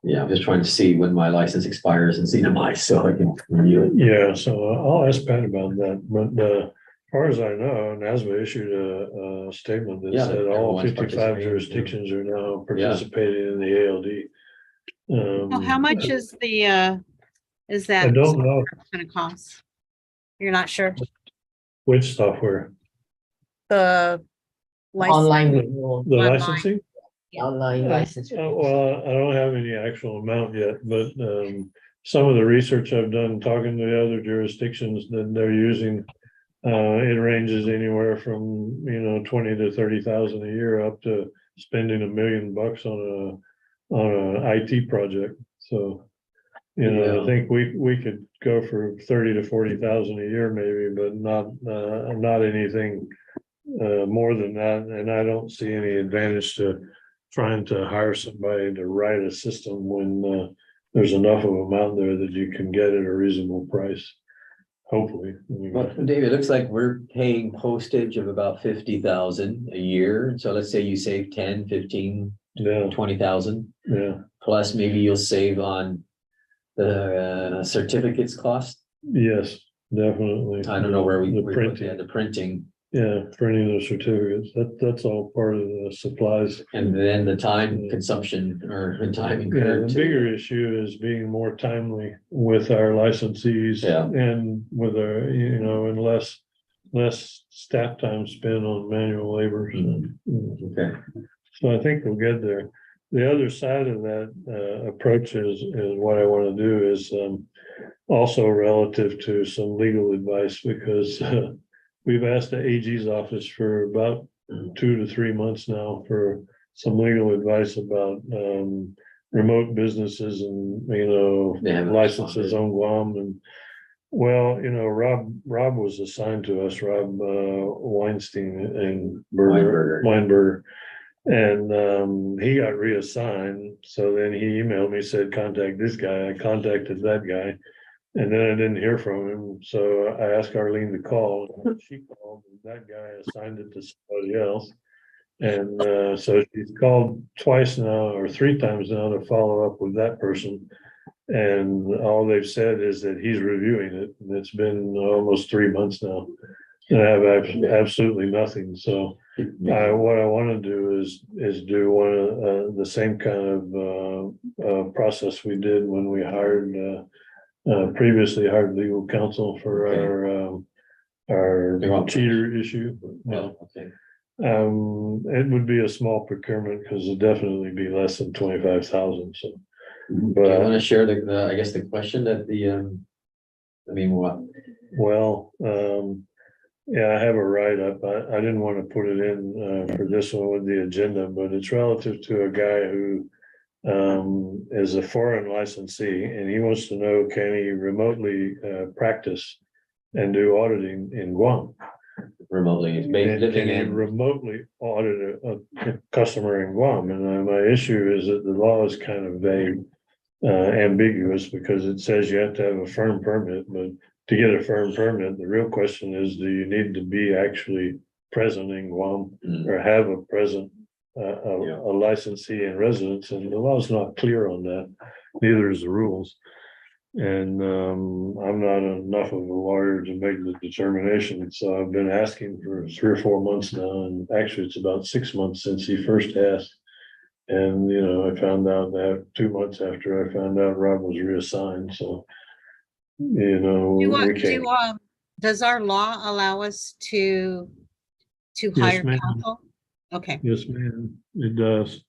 Yeah, I'm just trying to see when my license expires in CNMI, so I can review it. Yeah, so I'll ask Pat about that, but as far as I know, NASBA issued a statement that Yeah, said that all everyone's 55 participating, yeah. jurisdictions are now participating in the ALD. Well, how much is is that? I don't know Gonna cost? You're not sure? which software, The. license- Online renewal, the Online. licensing. online license. Well, I don't have any actual amount yet, but some of the research I've done talking to the other jurisdictions that they're using. It ranges anywhere from, 20 to 30,000 a year up to spending $1 million on a IT project. So, Yeah. I think we could go for 30 to 40,000 a year maybe, but not anything more than that. And I don't see any advantage to trying to hire somebody to write a system when there's enough of them out there that you can get at a reasonable price. Hopefully. Well, Dave, it looks like we're paying postage of about 50,000 a year. So let's say you save 10, 15, Yeah, 20,000. yeah, Plus maybe you'll save on the certificates cost. yes, definitely. I don't know where we The put printing, that, the printing, yeah, printing the certificates, that's all part of the supplies. and then the time consumption or the time Yeah, incurred. the too. bigger issue is being more timely with our licensees. Yeah. And with our, and less staff time spent on manual labor. Okay, So I think we'll get there. The other side of that approach is what I want to do is also relative to some legal advice, because we've asked the AG's office for about 2 to 3 months now for some legal advice about remote businesses and, They haven't licenses responded. on Guam. And well, Rob was assigned to us, Rob Weinstein and Weinberger. And he got reassigned. So then he emailed me, said, contact this guy. I contacted that guy. And then I didn't hear from him. So I asked Arlene to call. She called, and that guy assigned it to somebody else. And so she's called twice now or 3 times now to follow up with that person. And all they've said is that he's reviewing it. And it's been almost 3 months now. And I have absolutely nothing. So what I want to do is do one of the same kind of process we did when we previously hired legal counsel for our cheater issue. well, okay. It would be a small procurement because it'd definitely be less than 25,000. So, Do you want to share I guess the question that what? Well, yeah, I have a write-up. I didn't want to put it in for this one with the agenda, but it's relative to a guy who is a foreign licensee, and he wants to know, can he remotely practice and do auditing in Guam? Remotely, And living can he in, remotely audit a customer in Guam? And my issue is that the law is kind of vague. ambiguous because it says you have to have a firm permit, but to get a firm permit, the real question is, do you need to be actually present in Guam or have a present, a licensee in residence? And the law's not clear on that, neither is the rules. And I'm not enough of a lawyer to make the determination, so I've been asking for 3 or 4 months now, and actually it's about 6 months since he first asked. And, you know, I found out that 2 months after I found out Rob was reassigned, so, you know, we can't. Does our law allow us to Yes, hire ma'am. counsel? Okay, Yes, ma'am, it does.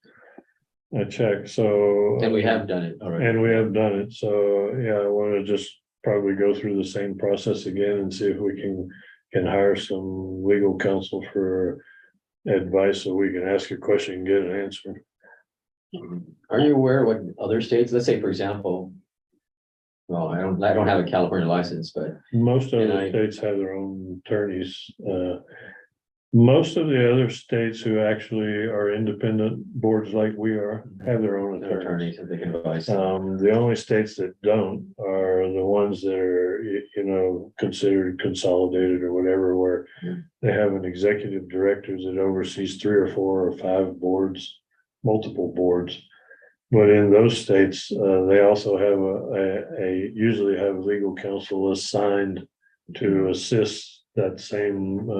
I checked, so. And we have done it already. And we have done it, so, yeah, I wanna just probably go through the same process again and see if we can hire some legal counsel for advice, so we can ask a question and get an answer. Are you aware what other states, let's say, for example, well, I don't have a California license, but Most of And the I- states have their own attorneys. Most of the other states who actually are independent boards like we are, have their own their attorneys. attorneys, if they can advise. The only states that don't are the ones that are, you know, considered consolidated or whatever, where Yeah. they have an executive director that oversees 3 or 4 or 5 boards, multiple boards. But in those states, they also have usually have legal counsel assigned to assist that same,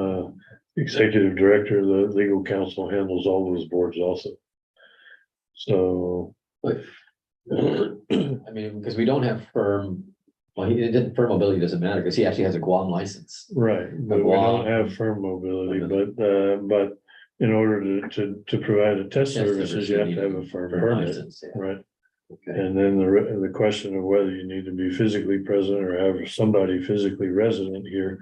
executive director. The legal counsel handles all those boards also. So. But, I mean, because we don't have firm, well, firm mobility doesn't matter because he actually has a Guam license. Right, but we don't have firm mobility, but in order to provide a test services, you have to have a firm permit, license, yeah. right? Okay. And then the question of whether you need to be physically present or have somebody physically resident here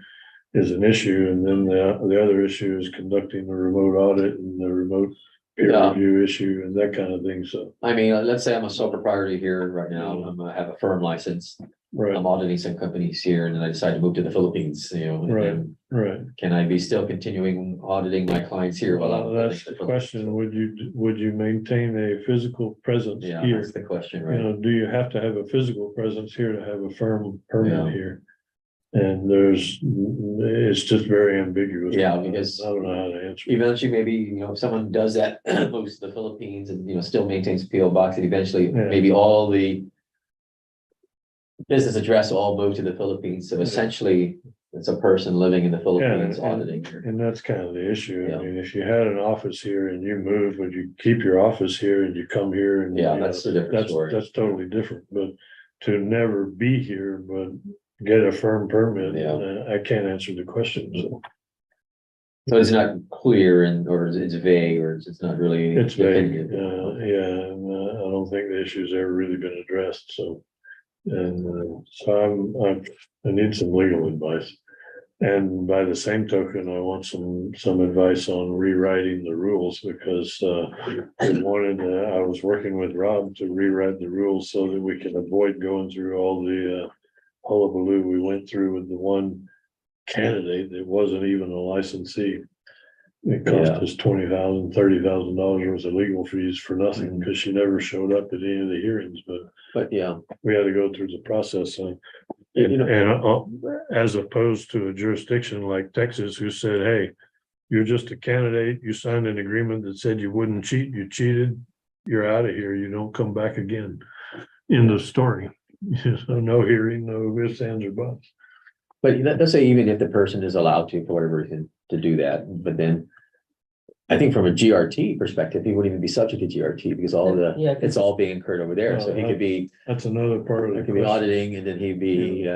is an issue. And then the other issue is conducting the remote audit and the remote peer Yeah. review issue and that kind of thing, so. I mean, let's say I'm a sole proprietor here right now. I have a firm license. Right, I'm auditing some companies here and then I decide to move to the Philippines, you know. and Right. then right. Can I be still continuing auditing my clients here while I'm? Well, auditing that's the Philippines? question. Would you maintain a physical presence Yeah, here? that's the question, You right? know, do you have to have a physical presence here to have a firm permit Yeah. here? And it's just very ambiguous. Yeah, because I don't know how to answer. Eventually, maybe, you know, if someone does that, moves to the Philippines and, you know, still maintains a PO box, and eventually Yeah. maybe all the business address all move to the Philippines. So Yeah. essentially, it's a person living in the Philippines and- auditing here. And that's kind of the issue. Yeah. I mean, if you had an office here and you move, but you keep your office here and you come here and. Yeah, you know, that's a different story. That's totally different, but to never be here, but get a firm permit, Yeah. I can't answer the question, so. So it's not clear or it's vague, or it's not really. It's vague, definitive. yeah, and I don't think the issue's ever really been addressed, so. And so I need some legal advice. And by the same token, I want some advice on rewriting the rules because I was working with Rob to rewrite the rules so that we can avoid going through all the hullabaloo we went through with the one candidate that wasn't even a licensee. It cost Yeah. us $20,000, $30,000 worth of legal fees for nothing Mhm. because she never showed up at any of the hearings, but But yeah, we had to go through the process. So, You know- as opposed to a jurisdiction like Texas who said, hey, you're just a candidate, you signed an agreement that said you wouldn't cheat, you cheated, you're out of here, you don't come back again. End of story. So no hearing, no ifs, ands, or buts. but let's say even if the person is allowed to, for whatever reason, to do that, but then. I think from a GRT perspective, he wouldn't even be subject to GRT because all Yeah, it's all being incurred over there. So he could be, That's another part of he the could be question. auditing and then he'd be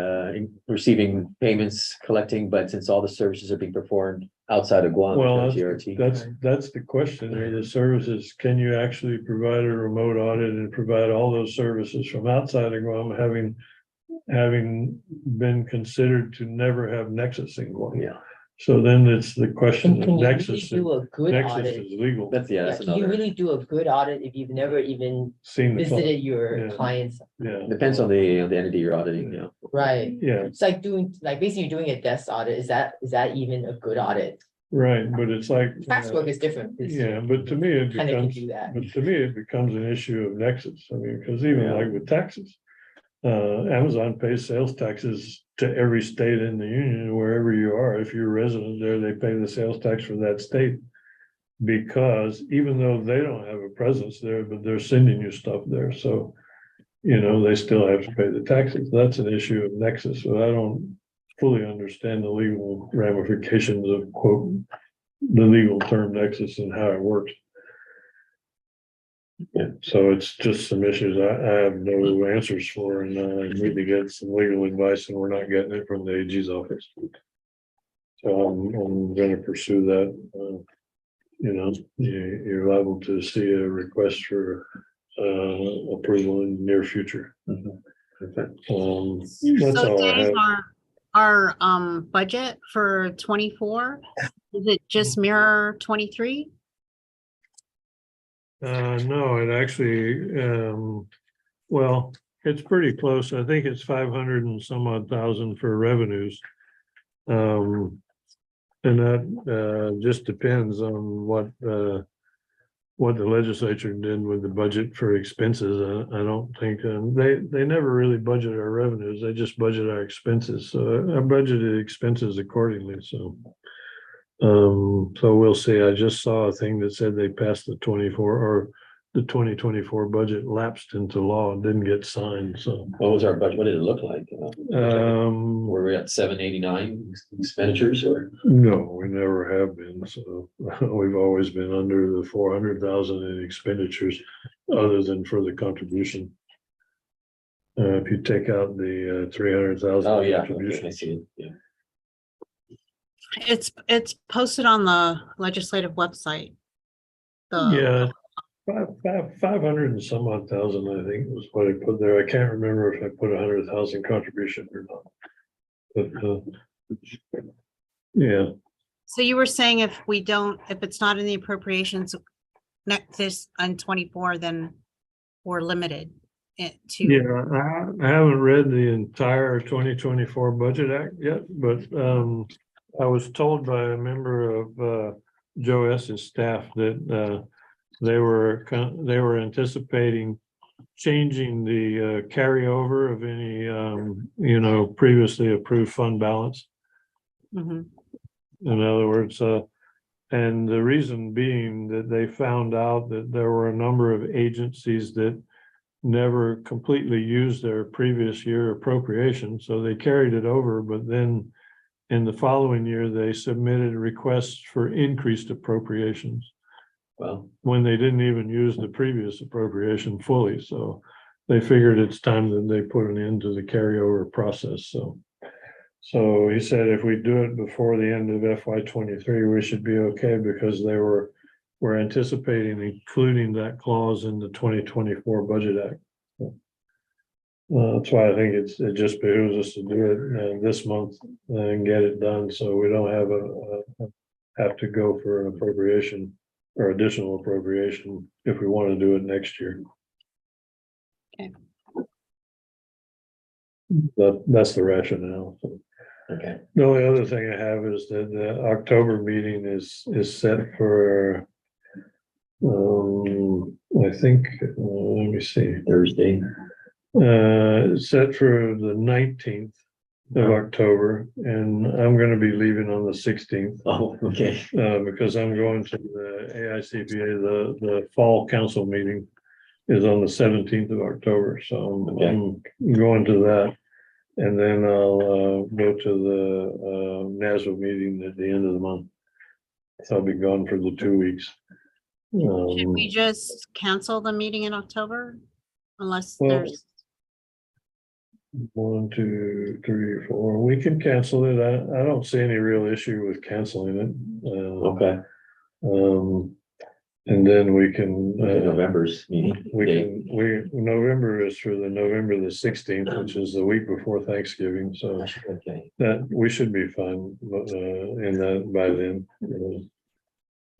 receiving payments, collecting, but since all the services are being performed outside of Guam, Well, there's no GRT. that's the question there. The services, can you actually provide a remote audit and provide all those services from outside of Guam, having been considered to never have nexus in Guam? Yeah, So then it's the question Can of you really nexus. do a good Nexus audit? is legal. that's Yeah, can you another, really do a good audit if you've never even Seen the, visited your Yeah. clients? yeah, depends on the entity you're auditing, yeah. Right, yeah. it's like basically doing a desk audit, is that even a good audit? right, but it's like. Tax work is different. It's Yeah, but to me, it kind of can becomes, do that. but to me, it becomes an issue of nexus. I mean, because even Yeah. like with taxes. Amazon pays sales taxes to every state in the union, wherever you are. If you're a resident there, they pay the sales tax for that state. Because even though they don't have a presence there, but they're sending you stuff there, so. You know, they still have to pay the taxes. That's an issue of nexus, but I don't fully understand the legal ramifications of quote. The legal term nexus and how it works. Yeah. So it's just some issues I have no answers for, and I need to get some legal advice, and we're not getting it from the AG's office. So I'm gonna pursue that. You know, you're liable to see a request for approval in the near future. Okay. That's So all I Dave, have. our budget for 24, is it just mirror 23? No, it actually, well, it's pretty close. I think it's 500 and some odd thousand for revenues. And that just depends on what the legislature did with the budget for expenses. I don't think, they never really budget our revenues. They just budget our expenses. So I budgeted expenses accordingly, so. So we'll see. I just saw a thing that said they passed the 2024 budget lapsed into law and didn't get signed, so. What was our budget? What did it look like? Were we at 789 expenditures or? No, we never have been, so we've always been under the 400,000 in expenditures, other than for the contribution. If you take out the 300,000. Oh, yeah, okay, I contribution. see it, yeah. It's posted on the legislative website. Yeah, 500 and some odd thousand, I think was what I put there. I can't remember if I put 100,000 contribution or not. But, yeah, So you were saying if it's not in the appropriations next this on 24, then we're limited to. yeah, I haven't read the entire 2024 Budget Act yet, but, I was told by a member of, Joe S.'s staff that, they were anticipating changing the carryover of any previously approved fund balance. Mhm. In other words, and the reason being that they found out that there were a number of agencies that never completely used their previous year appropriation, so they carried it over, but then in the following year, they submitted requests for increased appropriations. Well, When they didn't even use the previous appropriation fully, so they figured it's time that they put an end to the carryover process, so. So he said if we do it before the end of FY 23, we should be okay, because we're anticipating including that clause in the 2024 Budget Act. That's why I think it just behooves us to do it this month and get it done, so we don't have to go for an appropriation or additional appropriation if we want to do it next year. Okay. That's the rationale. So okay, the only other thing I have is that the October meeting is set for, I think, let me see, Thursday. set for the 19th of October, and I'm gonna be leaving on the 16th. Oh, okay, Because I'm going to the AICPA, the fall council meeting is on the 17th of October, so I'm going to that. And then I'll go to the NASWA meeting at the end of the month. So I'll be gone for the 2 weeks. Should we just cancel the meeting in October? Unless Well, there's, 1, 2, 3, 4. We can cancel it. I don't see any real issue with canceling it. okay. And then we can. November's meeting. November is for the November the 16th, which is the week before Thanksgiving, so Okay, that we should be fine in that by then.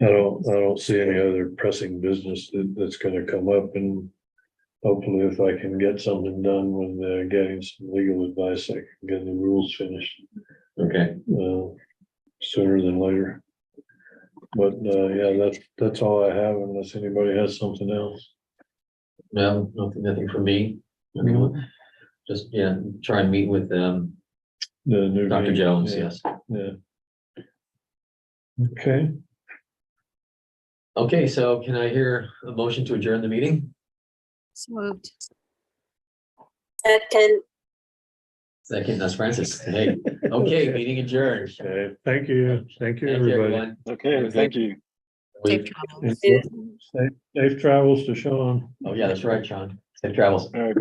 I don't see any other pressing business that's gonna come up, and hopefully if I can get something done with getting some legal advice, I can get the rules finished okay. sooner than later. But, yeah, that's all I have unless anybody has something else. No, nothing for me. I mean, we'll just, yeah, try and meet with, The new. Dr. dean, Jones, yeah, yes. Yeah. Okay, Okay, so can I hear a motion to adjourn the meeting? So moved. Second. Second, that's Francis. Hey, okay, meeting adjourned. okay, thank you, Thank you, everyone. Okay, thank you. Safe We- travels. Safe travels to Sean. Oh, yeah, that's right, Sean. Safe travels. All right.